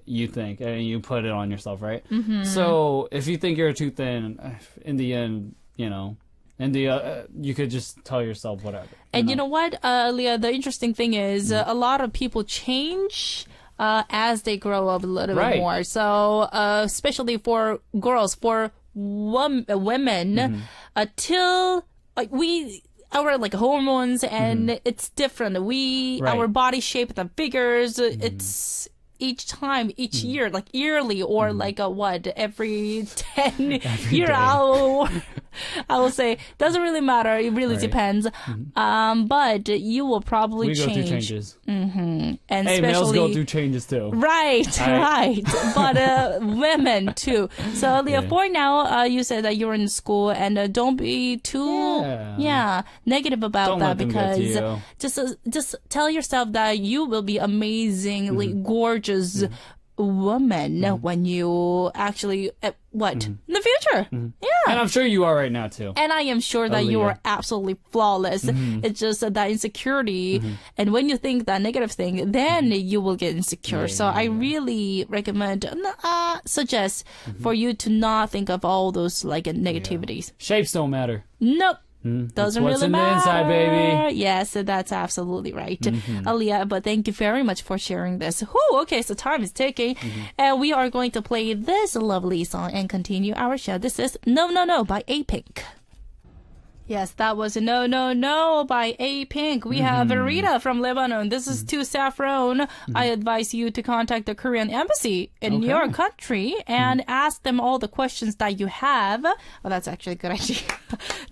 you think, and you put it on yourself, right? So if you think you're too thin, in the end, you could just tell yourself whatever. And you know what, Leah, the interesting thing is a lot of people change as they grow up a little bit more. So especially for girls, for women, till our hormones, and it's different. Our body shape, the figures, it's each time, each year, yearly, or every 10 year, I will say, doesn't really matter. It really depends. But you will probably change. We go through changes. And hey, males go through changes too. Right. But women too. So, Leah, for now, you said that you're in school, and don't be too negative about that, because just tell yourself that you will be amazingly gorgeous woman when you actually in the future. And I'm sure you are right now too. And I am sure that you are absolutely flawless. It's just that insecurity, and when you think that negative thing, then you will get insecure. So I really recommend, suggest for you to not think of all those negativities. Shapes don't matter. Nope. Doesn't really matter. What's in the inside, baby. Yes, that's absolutely right. Aaliyah, but thank you very much for sharing this. Whew, okay, so time is ticking. And we are going to play this lovely song and continue our show. This is No No No by A Pink. Yes, that was No, No, No by A Pink. We have Rita from Lebanon. This is to Saffron. I advise you to contact the Korean embassy in your country and ask them all the questions that you have. Well, that's actually a good idea.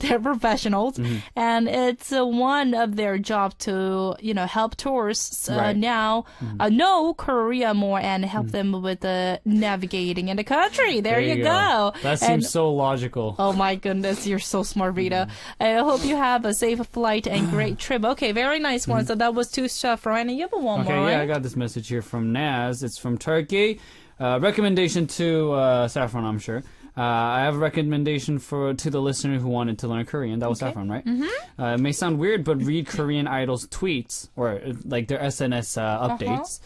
They're professionals. And it's one of their jobs to, help tourists now know Korea more and help them with navigating in the country. There you go. That seems so logical. Oh my goodness, you're so smart, Rita. I hope you have a safe flight and great trip. Okay, very nice one. So that was two stuff, right? And you have one more, yeah, right? I got this message here from Naz. It's from Turkey. Recommendation to Saffron, I'm sure. I have a recommendation to the listener who wanted to learn Korean. That was Saffron, right? It may sound weird, but read Korean idols' tweets or like their SNS updates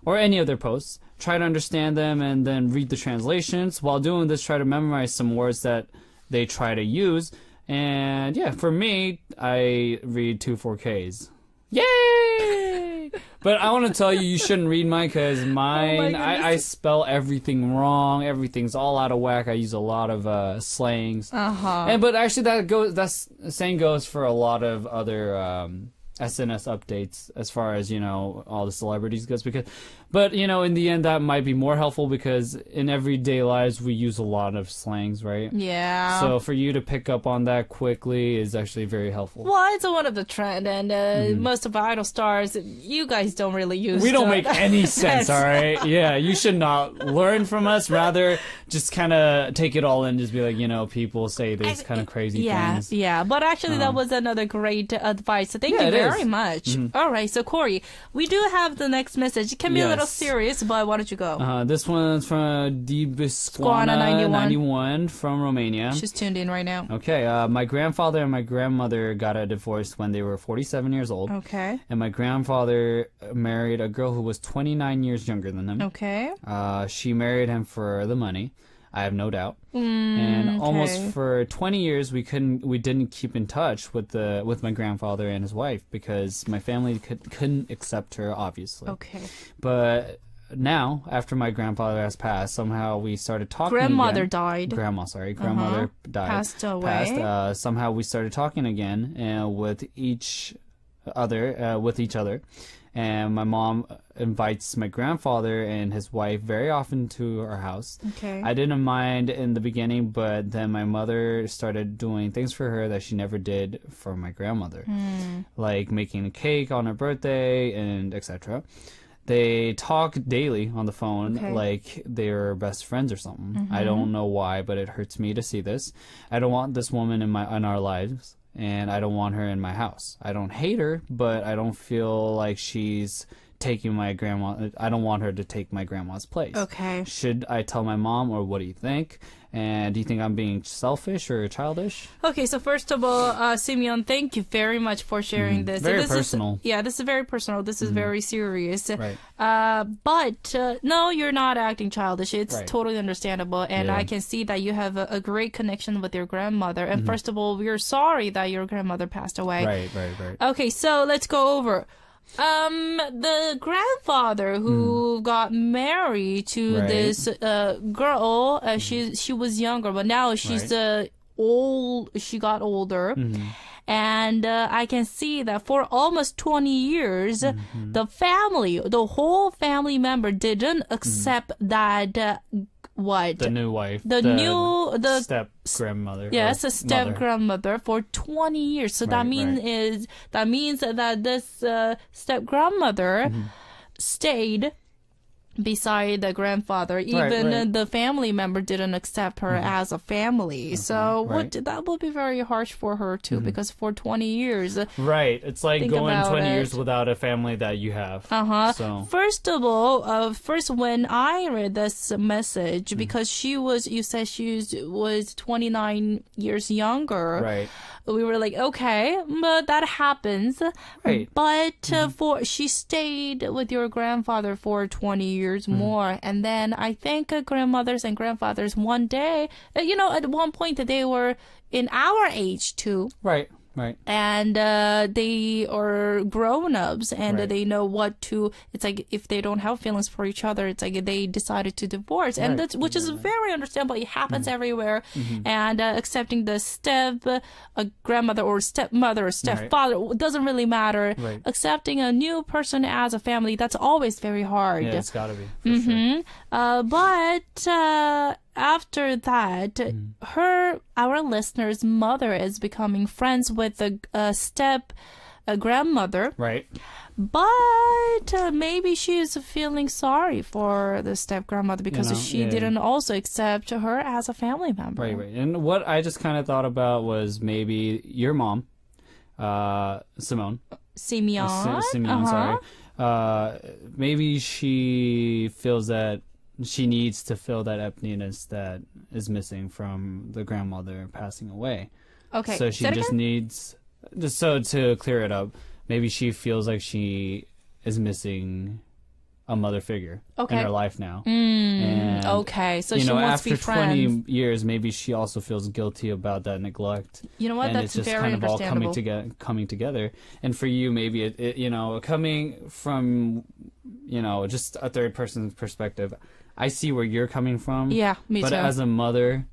or any of their posts. Try to understand them and then read the translations. While doing this, try to memorize some words that they try to use. And yeah, for me, I read 2-4Ks. Yay! But I want to tell you, you shouldn't read mine because mine, I spell everything wrong. Everything's all out of whack. I use a lot of slangs. But actually, that's the same goes for a lot of other SNS updates as far as all the celebrities goes. But in the end, that might be more helpful because in everyday lives we use a lot of slangs, right? Yeah. So for you to pick up on that quickly is actually very helpful. Well, it's one of the trend, and most of idol stars, you guys don't really use. We don't make any sense, all right? Yeah, you should not learn from us. Rather, just kind of take it all in. Just be like, people say these kind of crazy things. Yeah. But actually, that was another great advice. So thank you very much. All right, so Cory, we do have the next message. It can be a little serious, but why don't you go? This one's from Dibisquana91 from Romania. She's tuned in right now. Okay, my grandfather and my grandmother got a divorce when they were 47 years old. Okay. And my grandfather married a girl who was 29 years younger than him. Okay. She married him for the money. I have no doubt. And almost for 20 years, we didn't keep in touch with my grandfather and his wife because my family couldn't accept her, obviously. Okay. But now, after my grandfather has passed, somehow we started talking Grandmother again. died. Grandmother died. Passed away. Somehow we started talking again with each other. And my mom invites my grandfather and his wife very often to our house. Okay. I didn't mind in the beginning, but then my mother started doing things for her that she never did for my grandmother. Like making a cake on her birthday and etc. They talk daily on the phone like they're best friends or something. I don't know why, but it hurts me to see this. I don't want this woman in our lives. And I don't want her in my house. I don't hate her, but I don't feel like she's taking my grandma. I don't want her to take my grandma's place. Okay. Should I tell my mom, or what do you think? And do you think I'm being selfish or childish? Okay, so first of all, Simeon, thank you very much for sharing this. Very personal. This is very personal. This is very serious. Right. But no, you're not acting childish. It's totally understandable. And I can see that you have a great connection with your grandmother. And first of all, we're sorry that your grandmother passed away. Right. Okay, so let's go over. The grandfather who got married to this girl, she was younger, but now she's old. She got older, and I can see that for almost 20 years, the whole family member didn't accept that. What? The new wife. The step grandmother. Yes, a step grandmother for 20 years. So that means that this step grandmother stayed beside the grandfather. Even the family member didn't accept her as a family. So that would be very harsh for her too, because for 20 years. Right. It's like going 20 years without a family that you have. So. First of all, when I read this message, because you said she was 29 years younger. Right. We were like, okay, but that happens. Right. But she stayed with your grandfather for 20 years more. And then I think grandmothers and grandfathers one day, at one point they were in our age too. Right. Right. And they are grown-ups, and Right. they know what to. It's like if they don't have feelings for each other, it's like they decided to divorce, and Right. that's which is very understandable. It happens everywhere, Mm-hmm. and accepting the grandmother or stepmother or stepfather doesn't really matter. Right. Accepting a new person as a family, that's always very hard. Yeah, it's got to be. For sure. But after that, our listener's mother is becoming friends with the grandmother. Right. But maybe she's feeling sorry for the step grandmother because she didn't also accept her as a family member. Right, right. And what I just kind of thought about was maybe your mom, Simone. Simeon. Simeon, sorry. Maybe she feels that she needs to fill that emptiness that is missing from the grandmother passing away. Okay. So she just needs, just so to clear it up, maybe she feels like she is missing a mother figure in her life now. And, okay, so she wants to be friends. After 20 years, maybe she also feels guilty about that neglect. You know what? And That's it's just very kind of all understandable. coming together. And for you, maybe it coming from, just a third person's perspective, I see where you're coming from. Yeah, me too. But as a mother,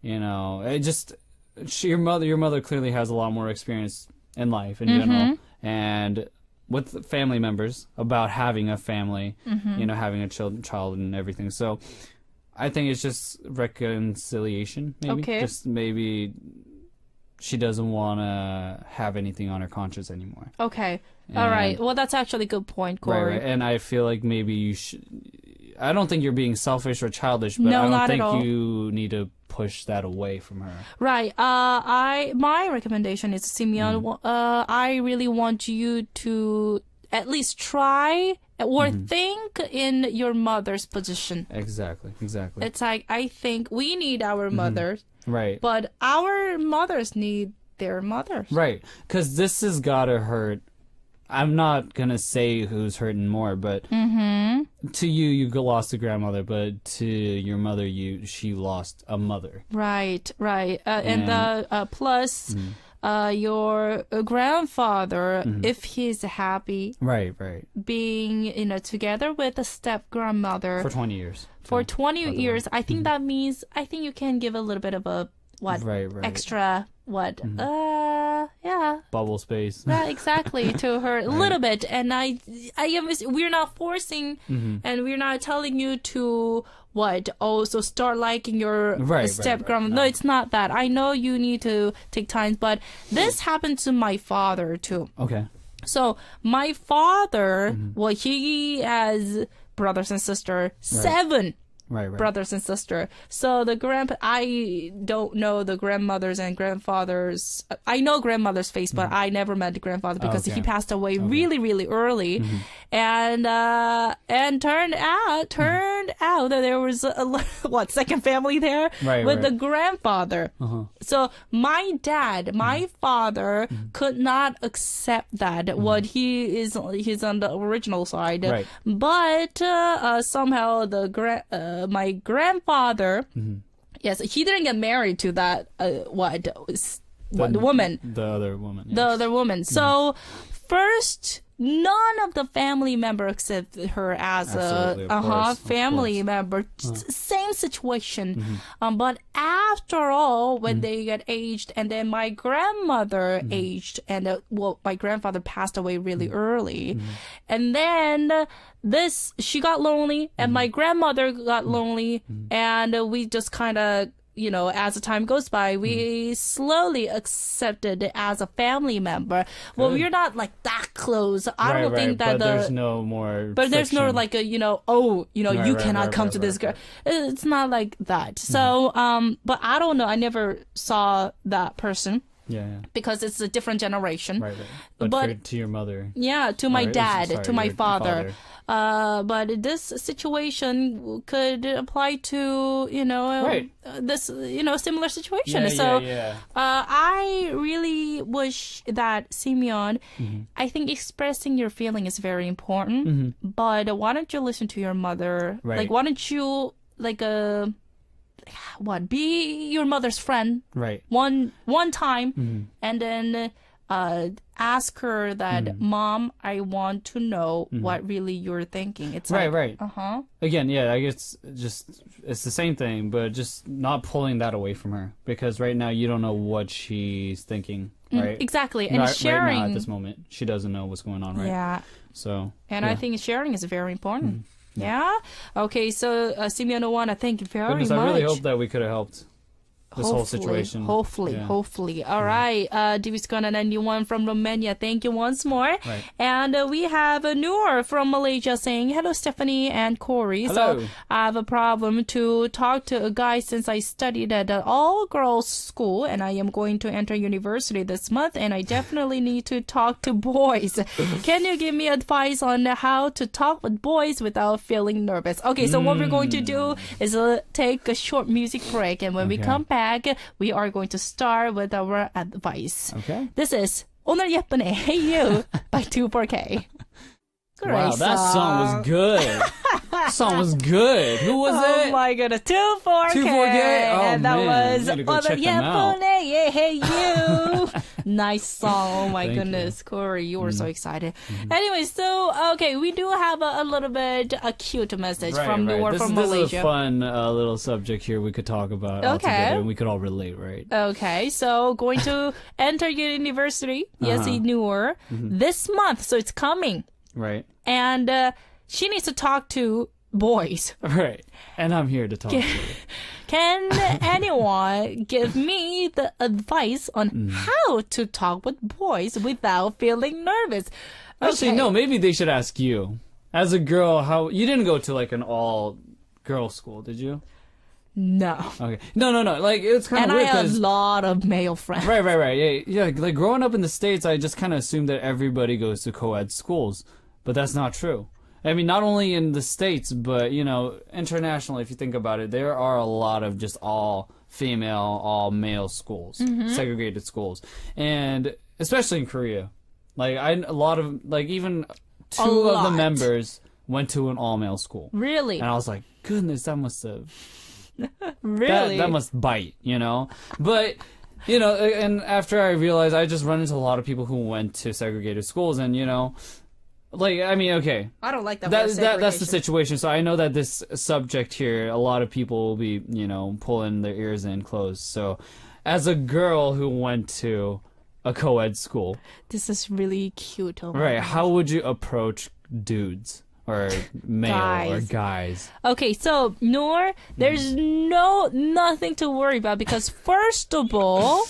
your mother clearly has a lot more experience in life in general, and with family members about having a family, having a child and everything. So I think it's just reconciliation, maybe. Okay. Just maybe she doesn't want to have anything on her conscience anymore. Okay. All right. Well, that's actually a good point, Cory. Right. And I feel like maybe you should... I don't think you're being selfish or childish, but No, I not don't at all. think you need to push that away from her. Right. My recommendation is, Simeon, I really want you to at least try or think in your mother's position. Exactly. It's like, I think we need our mothers, Right. but our mothers need their mothers. Right. Because this has got to hurt. I'm not going to say who's hurting more, but to you lost a grandmother, but to your mother, she lost a mother. Right. And plus, your grandfather, if he's happy, Right. being together with a step grandmother For 20 years. for 20 years, I think that means you can give a little bit of a Right. extra yeah. Bubble space. Yeah, exactly, to her a little bit. And we're not forcing and we're not telling you to also start liking your step grandmother. No, it's not that. I know you need to take time, but this happened to my father too. Okay. So my father, he has brothers and sisters, 7 Right. brothers and sisters. So I don't know the grandmothers and grandfathers. I know grandmother's face, but I never met the grandfather because he passed away really, really early. And turned out that there was second family there with the grandfather. So my dad, my father could not accept that. He's on the original side. Right. But somehow my grandfather, yes, he didn't get married to that the woman. The other woman. Yes. The other woman. So first, none of the family member accepted her as a family member. Same situation. But after all, when they get aged, and then my grandmother aged, and my grandfather passed away really early, and then she got lonely, and my grandmother got lonely, and we just kind of, as the time goes by, we slowly accepted it as a family member. Well, we're not that close. I don't think that there's no more. But there's no you cannot come to this girl. It's not like that. So, but I don't know. I never saw that person. Yeah. Because it's a different generation. Right. But to your mother. Yeah, to my dad, to my your father. But this situation could apply to, this, similar situation. I really wish that, Simeon, I think expressing your feeling is very important. But why don't you listen to your mother? Right. Why don't you, be your mother's friend. Right. One time, and then ask her that, Mom, I want to know what really you're thinking. It's right. Uh-huh. Again, yeah, I guess it's the same thing, but just not pulling that away from her, because right now you don't know what she's thinking, right? Exactly. And sharing right now at this moment, she doesn't know what's going on, right? Yeah. So. And I think sharing is very important. Yeah. Okay. So, Simeon, I want to thank you very much. I really hope that we could have helped this whole situation. Hopefully. All right. Divis Kanan and Yuan from Romania. Thank you once more. Right. And we have Noor from Malaysia saying, hello, Stephanie and Cory. Hello. So I have a problem to talk to a guy since I studied at an all-girls school and I am going to enter university this month and I definitely need to talk to boys. Can you give me advice on how to talk with boys without feeling nervous? Okay, so what we're going to do is take a short music break, and when we come back, we are going to start with our advice. Okay. This is 오늘 예쁘네, Hey You by 24K. Great wow, that song was good. Song was good. Who was it? Oh my goodness, 24K. 24K? Oh, and that man. was You gotta go 오늘 check them out. 예쁘네, Hey You. Nice song. Oh my Thank goodness, Cory, you were so excited. Anyway, so okay, we do have a little bit a cute message from Noor from Malaysia. This is a fun little subject here we could talk about all together, and we could all relate, right? Okay, so going to enter university, yes, in Noor, this month, so it's coming. Right. And she needs to talk to boys. Right. And I'm here to talk to you. Can anyone give me the advice on how to talk with boys without feeling nervous? Actually, no, maybe they should ask you. As a girl, how you didn't go to like an all-girl school, did you? No. Okay. No. Like, it's kind of And weird. I have a lot of male friends. Right. Yeah. Like, growing up in the States, I just kind of assumed that everybody goes to co-ed schools. But that's not true. I mean, not only in the States, but, you know, internationally, if you think about it, there are a lot of just all female, all male schools, segregated schools. And especially in Korea. Like, a lot of, like, even two of the members went to an all-male school. Really? And I was like, goodness, that must have... Really? That must bite, you know? But, you know, and after I realized, I just run into a lot of people who went to segregated schools, and, you know... Like, I mean, okay. I don't like that. That's the situation. So I know that this subject here, a lot of people will be, you know, pulling their ears in close. So, as a girl who went to a co-ed school, this is really cute. Oh right? How would you approach dudes or male or guys? Okay, so Noor, there's nothing to worry about because first of all,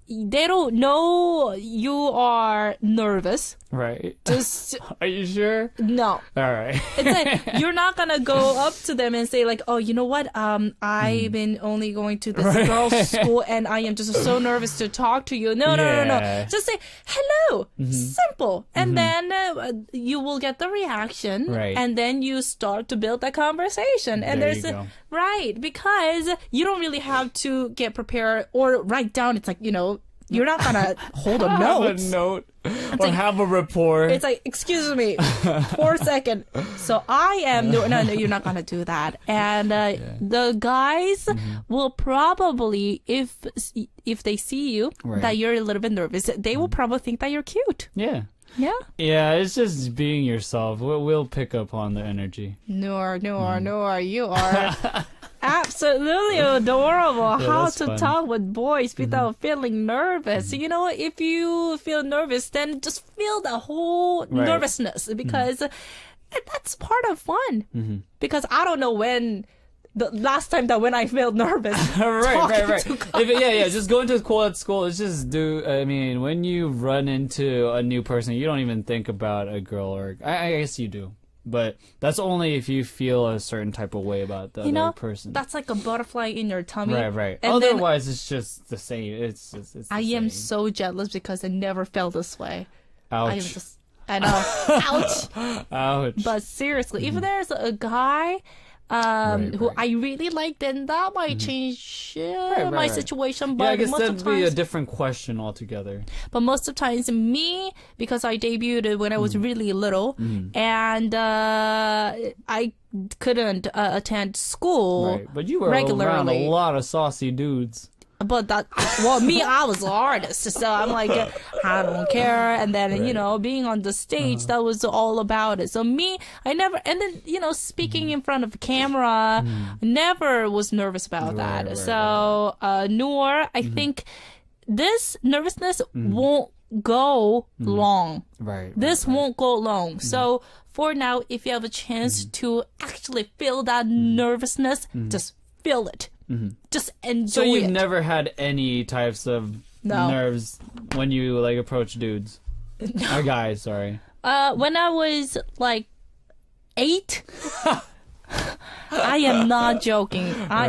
they don't know you are nervous. Right. Just are you sure? No. All right. It's like you're not gonna go up to them and say like, oh, you know what? I've been only going to this girls' school and I am just so nervous to talk to you. No. Just say hello. Simple, and then you will get the reaction, and then you start to build that conversation. And there you go. Right, because you don't really have to get prepared or write down. It's like, you know, you're not gonna hold a note. Have a note. Or like, have a report. It's like, excuse me, 4 seconds. So I am no, you're not gonna do that. And the guys will probably, if they see you that you're a little bit nervous, they will probably think that you're cute. Yeah. Yeah. Yeah, it's just being yourself. We'll pick up on the energy. Noor, you are absolutely adorable. How to talk with boys without feeling nervous. You know, if you feel nervous, then just feel the whole nervousness because that's part of fun. Because I don't know when the last time that when I felt nervous. right. Just going to a co-ed school, it's just I mean, when you run into a new person, you don't even think about a girl or I guess you do. But that's only if you feel a certain type of way about the other person. That's like a butterfly in your tummy. Right. And otherwise, it's just the same. It's I am so jealous because I never felt this way. Ouch. I know. Ouch. But seriously, if there's a guy who I really like, then that might change my situation. But yeah, I guess most that'd of times, be a different question altogether. But most of the times, because I debuted when I was really little, and I couldn't attend school Right. But you were regularly. around a lot of saucy dudes. But I was an artist, so I'm like, I don't care. And then, being on the stage, that was all about it. So I never, and then, speaking in front of the camera, never was nervous about that. Right, so, Noor, I think this nervousness won't go long. Right. This won't go long. So, for now, if you have a chance to actually feel that nervousness, just feel it. Just enjoy it. So you've never had any types of nerves when you like approach dudes? Or guys, sorry. When I was like 8, I am not joking. I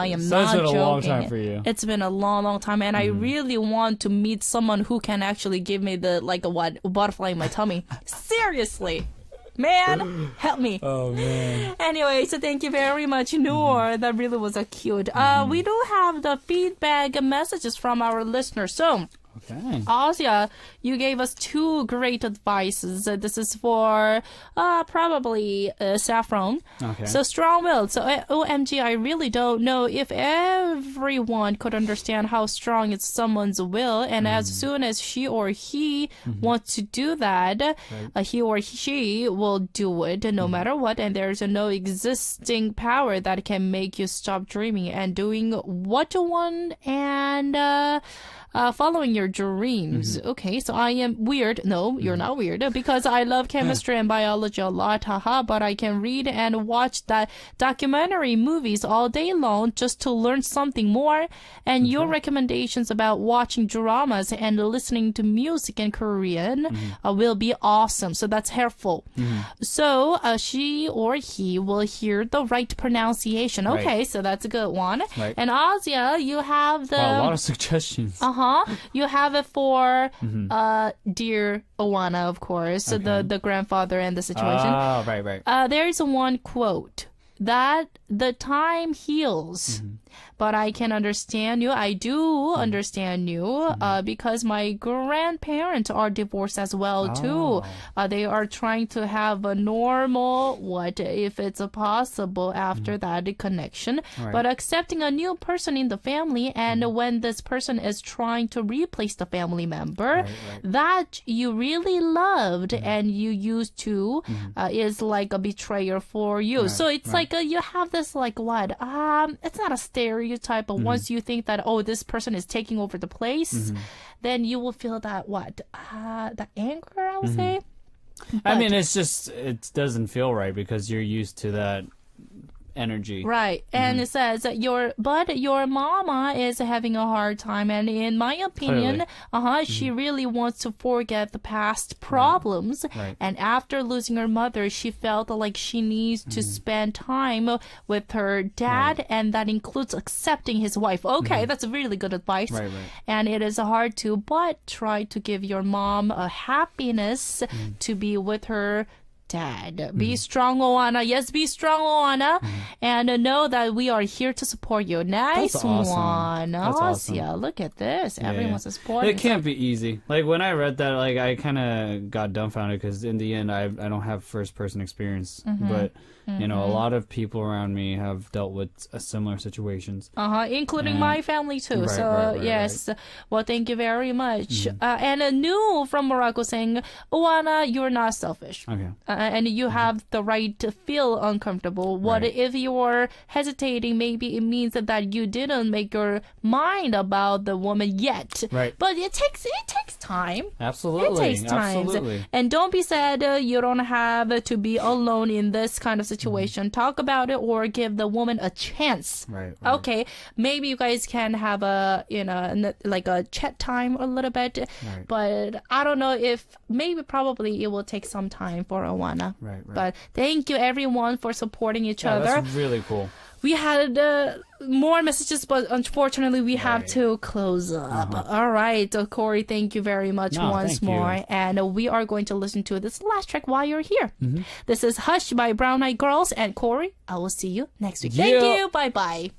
am So not it's joking. been a long time for you. It's been a long, long time, and I really want to meet someone who can actually give me the a butterfly in my tummy. Seriously. Man, help me. Oh, man. Anyway, so thank you very much, Noor. That really was cute. We do have the feedback messages from our listeners. So, Okay. Asia, you gave us 2 great advices. This is for probably Saffron. Okay. So strong-willed. So OMG, I really don't know if everyone could understand how strong is someone's will. And as soon as she or he wants to do that, he or she will do it no matter what. And there's no existing power that can make you stop dreaming and doing what you want and following your dreams. Okay, so I am weird. No, you're not weird because I love chemistry and biology a lot, haha, but I can read and watch that documentary movies all day long just to learn something more. And your recommendations about watching dramas and listening to music in Korean will be awesome. So that's helpful. So she or he will hear the right pronunciation. Okay, Right. so that's a good one. Right. And Asia, you have the... Wow, a lot of suggestions. You have it for dear Owana, of course, so the grandfather and the situation. Ah, right. There is one quote that the time heals, but I can understand you. I do understand you because my grandparents are divorced as well too. They are trying to have a normal, what if it's possible after that connection, but accepting a new person in the family, and when this person is trying to replace the family member that you really loved and you used to is like a betrayer for you. So it's like you have this like what? It's not a stereotype, but once you think that, oh, this person is taking over the place, then you will feel that what? The anger, I would say. I mean, it's just, it doesn't feel right because you're used to that energy. Right. And it says that your mama is having a hard time, and in my opinion, she really wants to forget the past problems. Right. And after losing her mother, she felt like she needs to spend time with her dad, and that includes accepting his wife. Okay, that's really good advice. Right. And it is hard to, but try to give your mom a happiness to be with her dad. Be strong, Oana. Yes, be strong, Oana. And know that we are here to support you. Nice That's awesome. one. That's Asia, awesome. look at this. Yeah, Everyone's yeah. supporting. It can't be easy. Like when I read that, like I kind of got dumbfounded because in the end, I don't have first person experience, but you know, a lot of people around me have dealt with similar situations. Including my family too. Right, yes. Well, thank you very much. And a new from Morocco saying, Oana, you're not selfish. Okay. And you have the right to feel uncomfortable. What Right. if you're hesitating? Maybe it means that you didn't make your mind about the woman yet. Right. But it takes time. Absolutely. It takes time. Absolutely. And don't be sad. You don't have to be alone in this kind of situation. Talk about it or give the woman a chance. Right. Okay, maybe you guys can have a, like a chat time a little bit, Right. but I don't know if probably it will take some time for Owana. Right. But thank you everyone for supporting each Yeah, other. that's really cool. We had more messages, but unfortunately we have to close up. All right, Cory, thank you very much once thank you. more. And we are going to listen to this last track while you're here. This is Hush by Brown Eyed Girls and Cory. I will see you next week. Thank Yeah. you. Bye-bye.